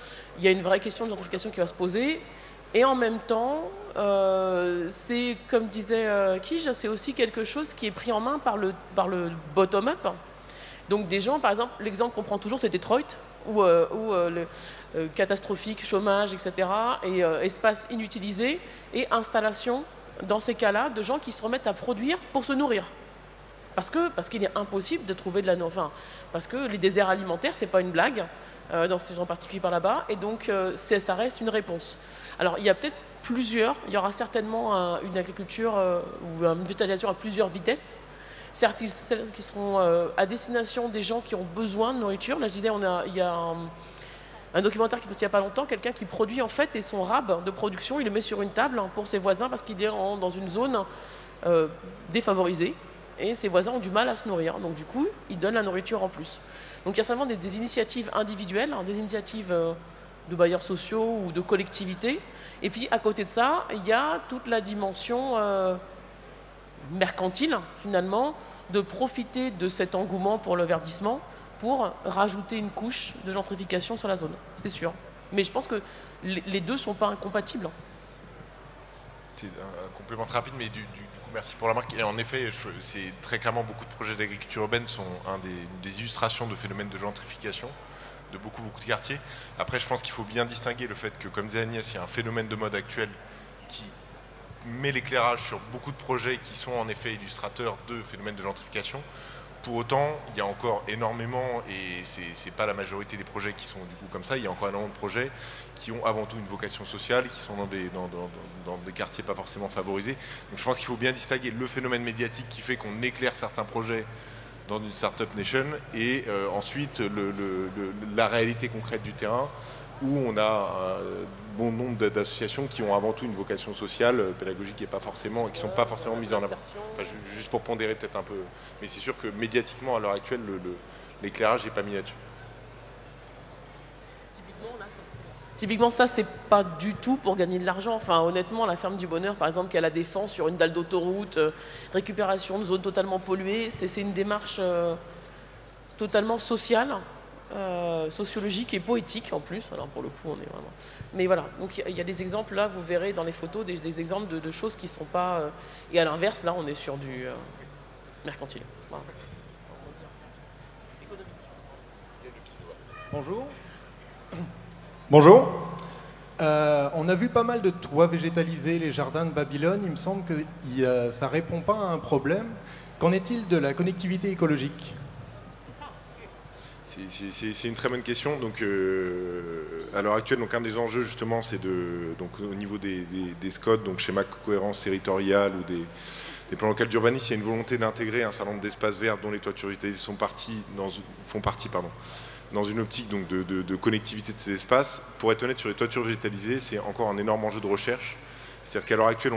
y a une vraie question de gentrification qui va se poser. Et en même temps, c'est, comme disait Kij, c'est aussi quelque chose qui est pris en main par le bottom-up. Donc des gens, par exemple, l'exemple qu'on prend toujours, c'est Detroit, où le catastrophique, chômage, etc., et espace inutilisé, et installation, dans ces cas-là, de gens qui se remettent à produire pour se nourrir. Parce qu'il est impossible de trouver de la nourriture. Parce que les déserts alimentaires, c'est pas une blague, dans ces gens en particulier par là-bas, et donc ça reste une réponse. Alors il y a peut-être il y aura certainement une agriculture ou une végétalisation à plusieurs vitesses. Certes, celles qui seront à destination des gens qui ont besoin de nourriture. Là je disais, il y a un documentaire qui est passé il n'y a pas longtemps, quelqu'un qui produit en fait, et son rab de production, il le met sur une table pour ses voisins parce qu'il est dans une zone défavorisée. Et ses voisins ont du mal à se nourrir. Donc du coup, ils donnent la nourriture en plus. Donc il y a seulement des initiatives individuelles, des initiatives de bailleurs sociaux ou de collectivités. Et puis à côté de ça, il y a toute la dimension mercantile, finalement, de profiter de cet engouement pour le verdissement pour rajouter une couche de gentrification sur la zone. C'est sûr. Mais je pense que les deux ne sont pas incompatibles. C'est un complément très rapide, mais du coup, merci pour la marque. Et en effet, c'est très clairement, beaucoup de projets d'agriculture urbaine sont des illustrations de phénomènes de gentrification de beaucoup de quartiers. Après, je pense qu'il faut bien distinguer le fait que, comme disait Agnès, il y a un phénomène de mode actuel qui met l'éclairage sur beaucoup de projets qui sont en effet illustrateurs de phénomènes de gentrification. Pour autant, il y a encore énormément, et c'est pas la majorité des projets qui sont du coup comme ça, il y a encore énormément de projets qui ont avant tout une vocation sociale, qui sont dans des quartiers pas forcément favorisés. Donc je pense qu'il faut bien distinguer le phénomène médiatique qui fait qu'on éclaire certains projets dans une startup nation et ensuite la réalité concrète du terrain où on a un bon nombre d'associations qui ont avant tout une vocation sociale, pédagogique et qui ne sont pas forcément mises en avant. Enfin, juste pour pondérer peut-être un peu. Mais c'est sûr que médiatiquement, à l'heure actuelle, l'éclairage n'est pas mis là-dessus. Typiquement, ça, c'est pas du tout pour gagner de l'argent. Enfin, honnêtement, la ferme du Bonheur, par exemple, qui a la Défense sur une dalle d'autoroute, récupération de zones totalement polluées, c'est une démarche totalement sociale, sociologique et poétique en plus. Alors pour le coup, on est vraiment. Mais voilà. Donc il y a des exemples là, vous verrez dans les photos des exemples de choses qui sont pas. Et à l'inverse, là, on est sur du mercantile. Voilà. Bonjour. Bonjour. On a vu pas mal de toits végétalisés, les jardins de Babylone. Il me semble que ça ne répond pas à un problème. Qu'en est-il de la connectivité écologique ? C'est une très bonne question. Donc, à l'heure actuelle, un des enjeux justement, c'est au niveau des SCOT, donc schéma de cohérence territoriale ou des plans locaux d'urbanisme, il y a une volonté d'intégrer un certain nombre d'espaces verts dont les toitures végétalisées font partie dans une optique donc, de connectivité de ces espaces. Pour être honnête, sur les toitures végétalisées, c'est encore un énorme enjeu de recherche. C'est-à-dire qu'à l'heure actuelle,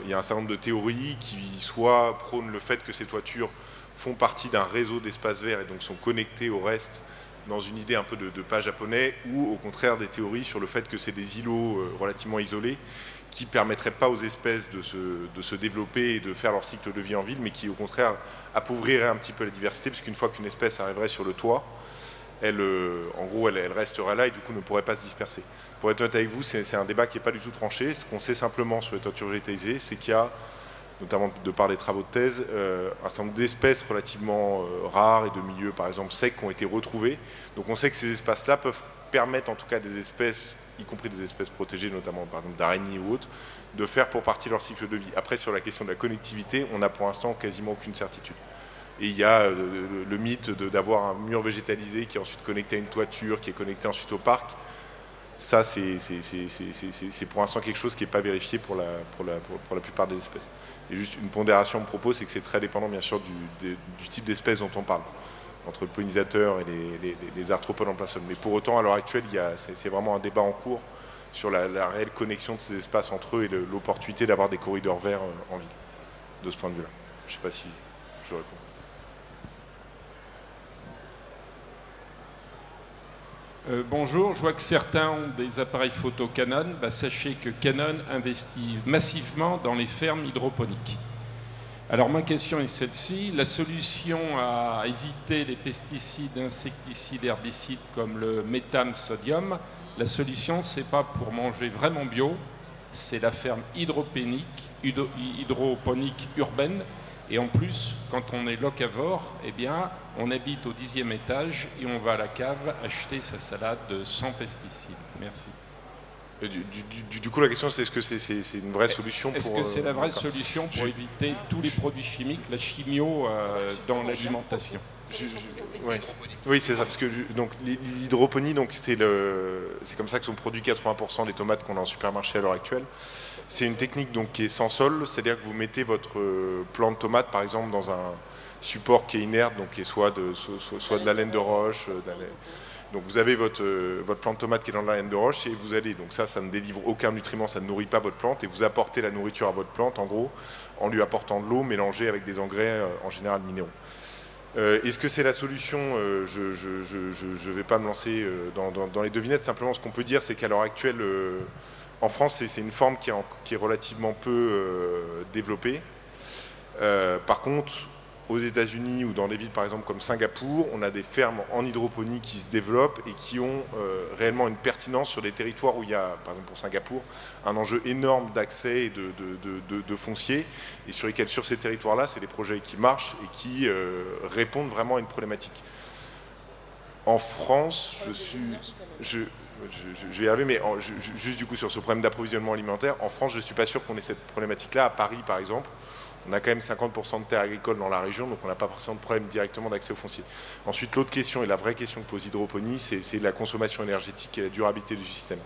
il y a un certain nombre de théories qui soit prônent le fait que ces toitures font partie d'un réseau d'espaces verts et donc sont connectés au reste dans une idée un peu de pas japonais, ou au contraire des théories sur le fait que c'est des îlots relativement isolés qui ne permettraient pas aux espèces de se développer et de faire leur cycle de vie en ville, mais qui au contraire appauvriraient un petit peu la diversité, puisqu'une fois qu'une espèce arriverait sur le toit, en gros, elle restera là et du coup ne pourrait pas se disperser. Pour être honnête avec vous, c'est un débat qui n'est pas du tout tranché. Ce qu'on sait simplement sur les toitures végétalisées, c'est qu'il y a, notamment de par les travaux de thèse, un certain nombre d'espèces relativement rares et de milieux, par exemple, secs, qui ont été retrouvés. Donc on sait que ces espaces-là peuvent permettre, en tout cas, des espèces, y compris des espèces protégées, notamment par exemple d'araignées ou autres, de faire pour partie leur cycle de vie. Après, sur la question de la connectivité, on n'a pour l'instant quasiment aucune certitude. Et il y a le mythe d'avoir un mur végétalisé qui est ensuite connecté à une toiture, qui est connecté ensuite au parc. Ça, c'est pour l'instant quelque chose qui n'est pas vérifié pour la plupart des espèces. Et juste une pondération, on me propose, c'est que c'est très dépendant, bien sûr, du type d'espèce dont on parle, entre le pollinisateur et les arthropodes en plein sol. Mais pour autant, à l'heure actuelle, c'est vraiment un débat en cours sur la réelle connexion de ces espaces entre eux et l'opportunité d'avoir des corridors verts en ville, de ce point de vue-là. Je ne sais pas si je réponds. Bonjour, je vois que certains ont des appareils photo Canon. Sachez que Canon investit massivement dans les fermes hydroponiques. Alors ma question est celle-ci. La solution à éviter les pesticides, insecticides, herbicides comme le métham sodium, la solution, c'est pas pour manger vraiment bio, c'est la ferme hydroponique urbaine. Et en plus, quand on est locavore, eh bien, on habite au 10e étage et on va à la cave acheter sa salade sans pesticides. Merci. Du coup, la question, c'est est-ce que c'est une vraie solution pour... Est-ce que c'est la vraie solution pour éviter tous les produits chimiques, la chimio dans l'alimentation? Oui, c'est ça, parce que l'hydroponie, c'est comme ça que sont produits 80% des tomates qu'on a en supermarché à l'heure actuelle. C'est une technique donc, qui est sans sol, c'est-à-dire que vous mettez votre plant de tomate, par exemple, dans un support qui est inerte, donc qui est soit de la laine de roche. Donc vous avez votre plant de tomate qui est dans la laine de roche et vous allez, donc ça ne délivre aucun nutriment, ça ne nourrit pas votre plante et vous apportez la nourriture à votre plante, en gros, en lui apportant de l'eau mélangée avec des engrais, en général minéraux. Est-ce que c'est la solution? Je ne vais pas me lancer dans les devinettes. Simplement, ce qu'on peut dire, c'est qu'à l'heure actuelle, en France, c'est une forme qui est relativement peu développée. Par contre, aux États-Unis ou dans des villes, par exemple, comme Singapour, on a des fermes en hydroponie qui se développent et qui ont réellement une pertinence sur des territoires où il y a, par exemple pour Singapour, un enjeu énorme d'accès et de foncier, et sur lesquels, sur ces territoires-là, c'est des projets qui marchent et qui répondent vraiment à une problématique. En France, je vais y arriver, mais juste du coup sur ce problème d'approvisionnement alimentaire, en France, je ne suis pas sûr qu'on ait cette problématique-là. À Paris, par exemple, on a quand même 50% de terres agricoles dans la région, donc on n'a pas forcément de problème directement d'accès au foncier. Ensuite, l'autre question, et la vraie question que pose l'hydroponie, c'est la consommation énergétique et la durabilité du système.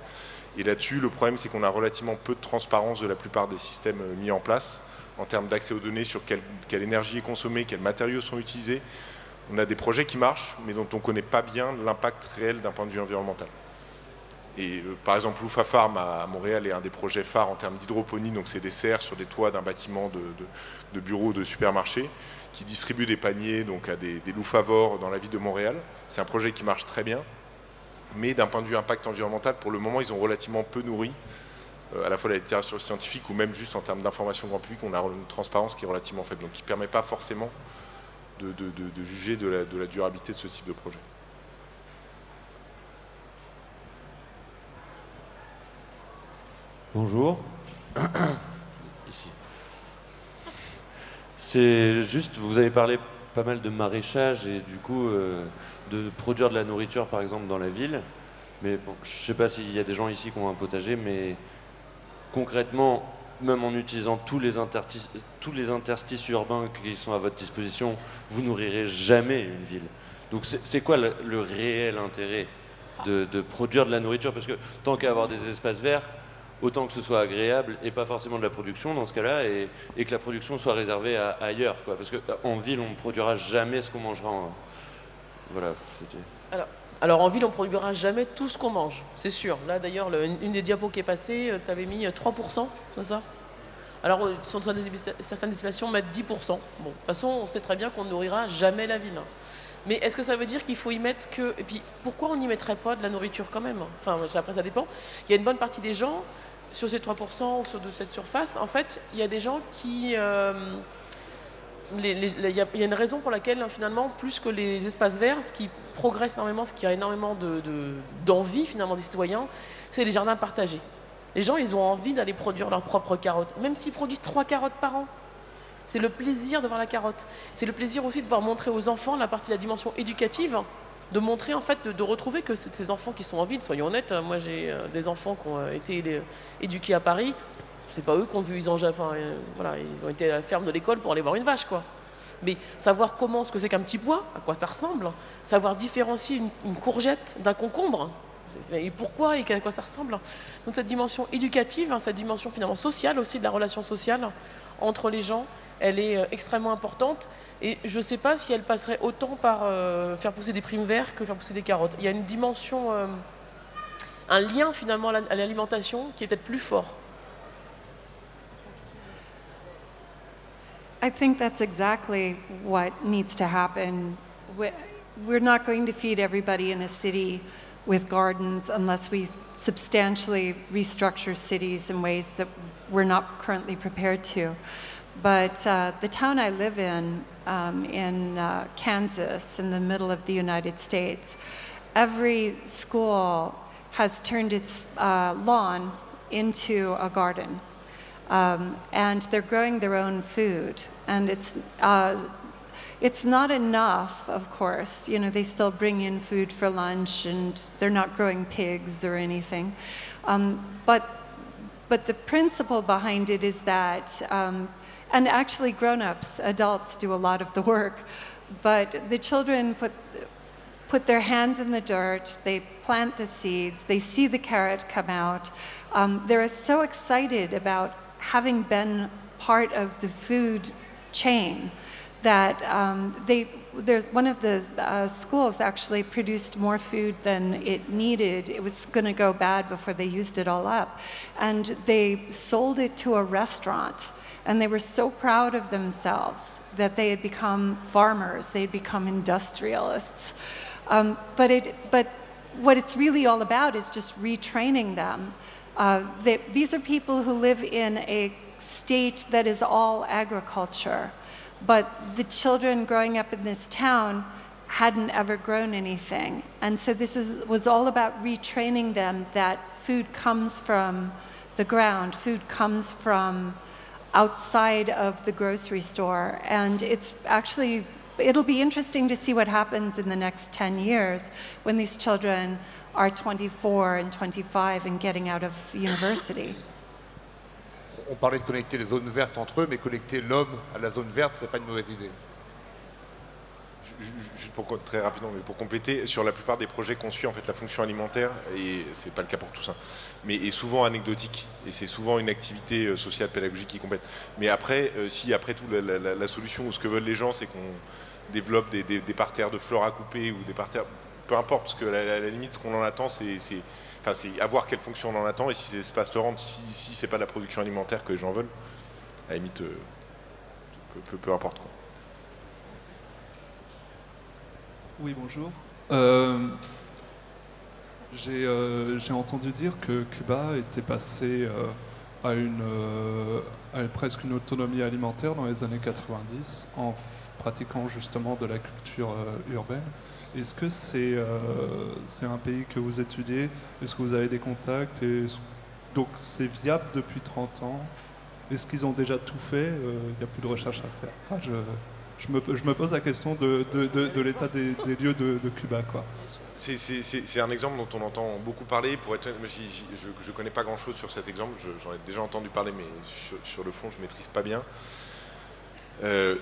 Et là-dessus, le problème, c'est qu'on a relativement peu de transparence de la plupart des systèmes mis en place, en termes d'accès aux données sur quelle énergie est consommée, quels matériaux sont utilisés. On a des projets qui marchent, mais dont on ne connaît pas bien l'impact réel d'un point de vue environnemental. Et par exemple, l'Oufa Farm à Montréal est un des projets phares en termes d'hydroponie, donc c'est des serres sur des toits d'un bâtiment de bureaux de supermarché qui distribuent des paniers donc, à des loufavores dans la ville de Montréal. C'est un projet qui marche très bien, mais d'un point de vue impact environnemental, pour le moment, ils ont relativement peu nourri, à la fois la littérature scientifique ou même juste en termes d'information grand public, on a une transparence qui est relativement faible, donc qui ne permet pas forcément de juger de la durabilité de ce type de projet. Bonjour. Ici. C'est juste, vous avez parlé pas mal de maraîchage et du coup de produire de la nourriture par exemple dans la ville. Mais bon, je ne sais pas s'il y a des gens ici qui ont un potager, mais concrètement, même en utilisant tous les interstices urbains qui sont à votre disposition, vous nourrirez jamais une ville. Donc c'est quoi le réel intérêt de produire de la nourriture? Parce que tant qu'à avoir des espaces verts, autant que ce soit agréable et pas forcément de la production dans ce cas-là, et que la production soit réservée à ailleurs, quoi. Parce qu'en ville, on ne produira jamais ce qu'on mangera. Voilà. Alors en ville, on ne produira jamais tout ce qu'on mange, c'est sûr. Là d'ailleurs, une des diapos qui est passée, tu avais mis 3%, c'est ça? Alors certaines estimations mettent 10%. Bon, de toute façon, on sait très bien qu'on ne nourrira jamais la ville. Mais est-ce que ça veut dire qu'il faut y mettre que... Et puis, pourquoi on n'y mettrait pas de la nourriture quand même? Enfin, après, ça dépend. Il y a une bonne partie des gens, sur ces 3% ou sur cette surface, en fait, il y a des gens qui il y a une raison pour laquelle, finalement, plus que les espaces verts, ce qui progresse énormément, ce qui a énormément d'envie, finalement, des citoyens, c'est les jardins partagés. Les gens, ils ont envie d'aller produire leurs propres carottes, même s'ils produisent 3 carottes par an. C'est le plaisir de voir la carotte. C'est le plaisir aussi de pouvoir montrer aux enfants la dimension éducative, de montrer, en fait, de retrouver que ces enfants qui sont en ville, soyons honnêtes, moi j'ai des enfants qui ont été éduqués à Paris, c'est pas eux qui ont vu, voilà, ils ont été à la ferme de l'école pour aller voir une vache, quoi. Mais savoir ce que c'est qu'un petit pois, à quoi ça ressemble, savoir différencier une courgette d'un concombre, et pourquoi et à quoi ça ressemble. Donc cette dimension éducative, cette dimension finalement sociale aussi, de la relation sociale entre les gens, elle est extrêmement importante. Et je ne sais pas si elle passerait autant par faire pousser des primes verts que faire pousser des carottes. Il y a une dimension, un lien finalement à l'alimentation qui est peut-être plus fort. I think that's exactly what needs to happen. We're not going to feed everybody in a city with gardens unless we substantially restructure cities in ways that we're not currently prepared to. But the town I live in Kansas, in the middle of the United States, every school has turned its lawn into a garden. And they're growing their own food. And it's not enough, of course. You know, they still bring in food for lunch, and they're not growing pigs or anything. But the principle behind it is that, and actually grown-ups, adults do a lot of the work, but the children put their hands in the dirt, they plant the seeds, they see the carrot come out. They're so excited about having been part of the food chain that one of the schools actually produced more food than it needed. It was going to go bad before they used it all up. And they sold it to a restaurant. And they were so proud of themselves that they had become farmers, they had become industrialists. But what it's really all about is just retraining them. These are people who live in a state that is all agriculture. But the children growing up in this town hadn't ever grown anything. And so this was all about retraining them that food comes from the ground, food comes from outside of the grocery store. And it'll be interesting to see what happens in the next 10 years when these children are 24 and 25 and getting out of university. On parlait de connecter les zones vertes entre eux, mais connecter l'homme à la zone verte, c'est pas une mauvaise idée. Juste très rapidement, mais pour compléter, sur la plupart des projets qu'on suit, en fait, la fonction alimentaire, et c'est pas le cas pour tous, hein, mais est souvent anecdotique, et c'est souvent une activité sociale, pédagogique qui complète. Mais après, si après tout la solution ou ce que veulent les gens, c'est qu'on développe des parterres de fleurs à couper ou des parterres, peu importe, parce que la limite, ce qu'on en attend, c'est à voir quelle fonction on en attend, et si ces espaces le rendent, si c'est pas la production alimentaire que les gens veulent, à la limite, peu importe quoi. Oui, bonjour. J'ai entendu dire que Cuba était passé à presque une autonomie alimentaire dans les années 90 en pratiquant justement de la culture urbaine. Est-ce que c'est un pays que vous étudiez? Est-ce que vous avez des contacts? Donc c'est viable depuis 30 ans? Est-ce qu'ils ont déjà tout fait? Il n'y a plus de recherche à faire. Enfin, je me pose la question de l'état des lieux de Cuba, quoi. C'est un exemple dont on entend beaucoup parler. Pour être, je ne connais pas grand-chose sur cet exemple. J'en ai déjà entendu parler, mais sur le fond, je ne maîtrise pas bien.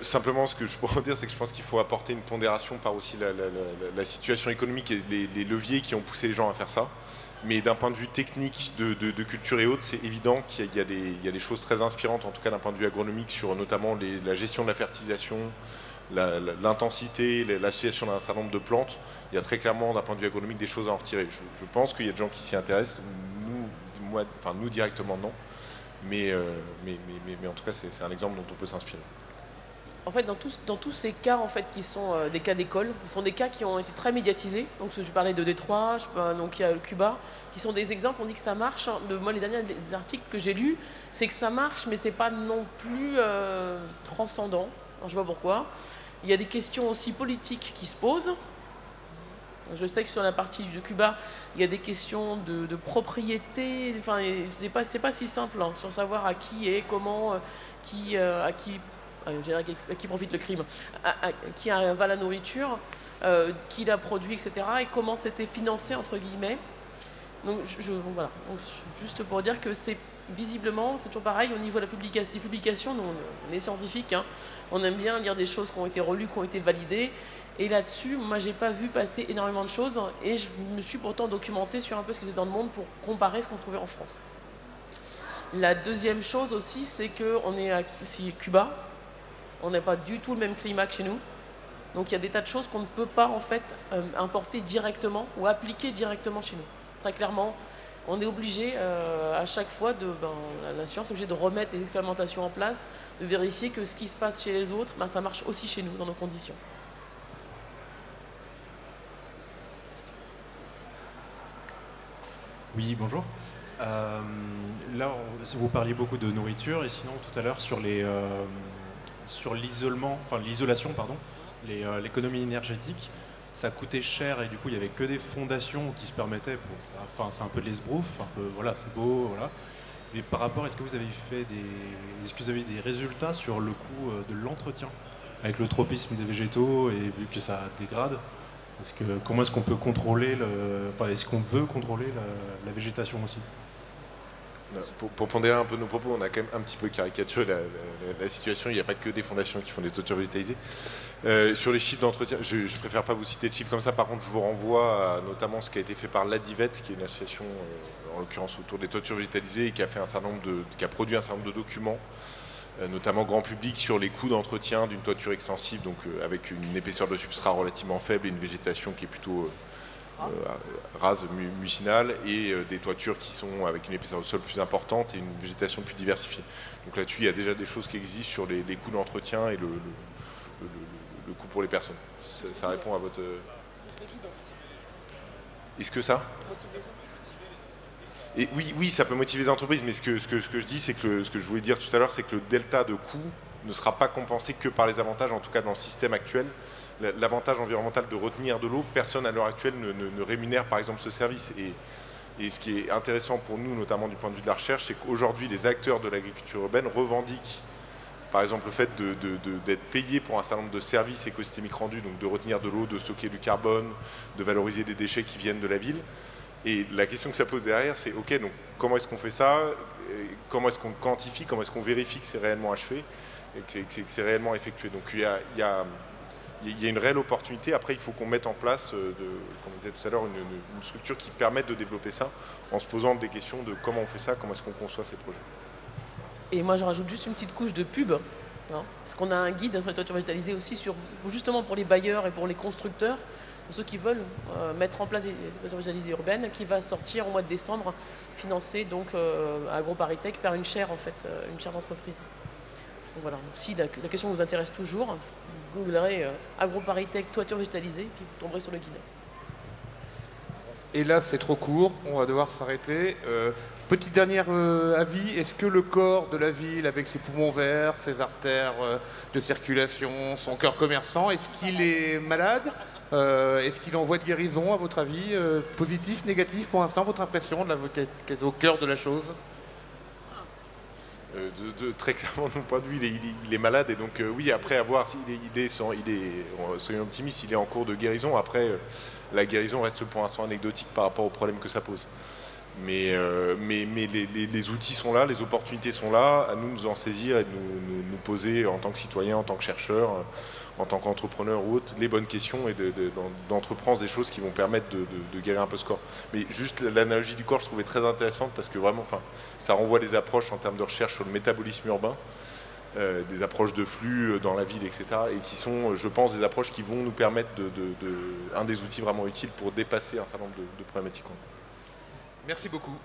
Simplement, ce que je pourrais dire, c'est que je pense qu'il faut apporter une pondération par aussi la situation économique et les leviers qui ont poussé les gens à faire ça. Mais d'un point de vue technique, de culture et autres, c'est évident qu'il y a des choses très inspirantes, en tout cas d'un point de vue agronomique, sur notamment la gestion de la fertilisation, l'intensité, l'association d'un certain nombre de plantes. Il y a très clairement, d'un point de vue agronomique, des choses à en retirer. Je pense qu'il y a des gens qui s'y intéressent. Nous directement, non. Mais en tout cas, c'est un exemple dont on peut s'inspirer. En fait, dans tous ces cas en fait, qui sont des cas d'école, ce sont des cas qui ont été très médiatisés. Donc, je parlais de Détroit, donc il y a le Cuba, qui sont des exemples. On dit que ça marche. Moi, les derniers articles que j'ai lus, c'est que ça marche, mais c'est pas non plus transcendant. Alors, je vois pourquoi. Il y a des questions aussi politiques qui se posent. Je sais que sur la partie de Cuba, il y a des questions de propriété. Enfin, c'est pas si simple hein, sur savoir à qui et comment, à qui profite le crime, qui va la nourriture, qui la produit, etc. Et comment c'était financé entre guillemets. Donc voilà. Donc, juste pour dire que c'est visiblement, c'est toujours pareil au niveau de des publications. Nous, on est scientifiques, hein, on aime bien lire des choses qui ont été relues, qui ont été validées. Et là-dessus, moi, j'ai pas vu passer énormément de choses. Et je me suis pourtant documentée sur un peu ce qui se faisait dans le monde pour comparer ce qu'on trouvait en France. La deuxième chose aussi, c'est qu'on est à Cuba. On n'a pas du tout le même climat que chez nous. Donc il y a des tas de choses qu'on ne peut pas en fait importer directement ou appliquer directement chez nous. Très clairement, on est obligé à chaque fois, la science est obligée de remettre des expérimentations en place, de vérifier que ce qui se passe chez les autres, ça marche aussi chez nous, dans nos conditions. Oui, bonjour. Là, vous parliez beaucoup de nourriture et sinon tout à l'heure sur l'isolement, enfin l'isolation, pardon, l'économie énergétique. Ça coûtait cher et du coup il n'y avait que des fondations qui se permettaient enfin c'est un peu de l'esbrouf, un peu voilà c'est beau voilà. Mais par rapport, est-ce que vous avez des résultats sur le coût de l'entretien avec le tropisme des végétaux et vu que ça dégrade, comment est-ce qu'on peut contrôler est-ce qu'on veut contrôler la végétation aussi? Pour pondérer un peu nos propos, on a quand même un petit peu caricaturé la situation. Il n'y a pas que des fondations qui font des toitures végétalisées. Sur les chiffres d'entretien, je ne préfère pas vous citer de chiffres comme ça. Par contre, je vous renvoie à notamment ce qui a été fait par l'Adivet, qui est une association, en l'occurrence autour des toitures végétalisées, et qui a produit un certain nombre de documents, notamment grand public, sur les coûts d'entretien d'une toiture extensive, donc avec une épaisseur de substrat relativement faible et une végétation qui est plutôt rase, mucinale, et des toitures qui sont avec une épaisseur de sol plus importante et une végétation plus diversifiée. Donc là-dessus, il y a déjà des choses qui existent sur les coûts d'entretien et le coût pour les personnes. Ça répond à votre... Est-ce que ça? Et oui, ça peut motiver les entreprises, mais ce que je dis, c'est que ce que je voulais dire tout à l'heure, c'est que le delta de coût ne sera pas compensé que par les avantages, en tout cas dans le système actuel. L'avantage environnemental de retenir de l'eau, personne à l'heure actuelle ne rémunère par exemple ce service. Et ce qui est intéressant pour nous, notamment du point de vue de la recherche, c'est qu'aujourd'hui les acteurs de l'agriculture urbaine revendiquent par exemple le fait d'être payés pour un certain nombre de services écosystémiques rendus, donc de retenir de l'eau, de stocker du carbone, de valoriser des déchets qui viennent de la ville. Et la question que ça pose derrière, c'est ok, donc comment est-ce qu'on fait ça? Comment est-ce qu'on quantifie? Comment est-ce qu'on vérifie que c'est réellement achevé et que c'est réellement effectué? Donc il y a une réelle opportunité. Après, il faut qu'on mette en place, comme on disait tout à l'heure, une structure qui permette de développer ça en se posant des questions de comment on fait ça, comment est-ce qu'on conçoit ces projets. Et moi, je rajoute juste une petite couche de pub, hein, parce qu'on a un guide sur les toitures végétalisées aussi, justement pour les bailleurs et pour les constructeurs, pour ceux qui veulent mettre en place des toitures végétalisées urbaines, qui va sortir au mois de décembre, financé donc à AgroParisTech par une chaire en fait, une chaire d'entreprise. Donc voilà. Donc, si la question vous intéresse toujours, vous googlerez AgroParisTech toiture végétalisée, puis vous tomberez sur le guide. Et là, c'est trop court, on va devoir s'arrêter. Petit dernier avis, est-ce que le corps de la ville, avec ses poumons verts, ses artères de circulation, son cœur commerçant, est-ce qu'il est malade? Est-ce qu'il est en voie de guérison, à votre avis? Positif, négatif, pour l'instant, votre impression, qui est au cœur de la chose? Très clairement, de mon point de vue, il est malade, et donc oui, après avoir, soyons optimistes, il est en cours de guérison. Après, la guérison reste pour l'instant anecdotique par rapport aux problèmes que ça pose. Mais les outils sont là, les opportunités sont là, à nous en saisir et de nous poser en tant que citoyens, en tant que chercheurs, en tant qu'entrepreneurs ou autres, les bonnes questions et d'entreprendre des choses qui vont permettre de guérir un peu ce corps. Mais juste l'analogie du corps, je trouvais très intéressante parce que vraiment, ça renvoie des approches en termes de recherche sur le métabolisme urbain, des approches de flux dans la ville, etc. Et qui sont, je pense, des approches qui vont nous permettre un des outils vraiment utiles pour dépasser un certain nombre de problématiques. Merci beaucoup.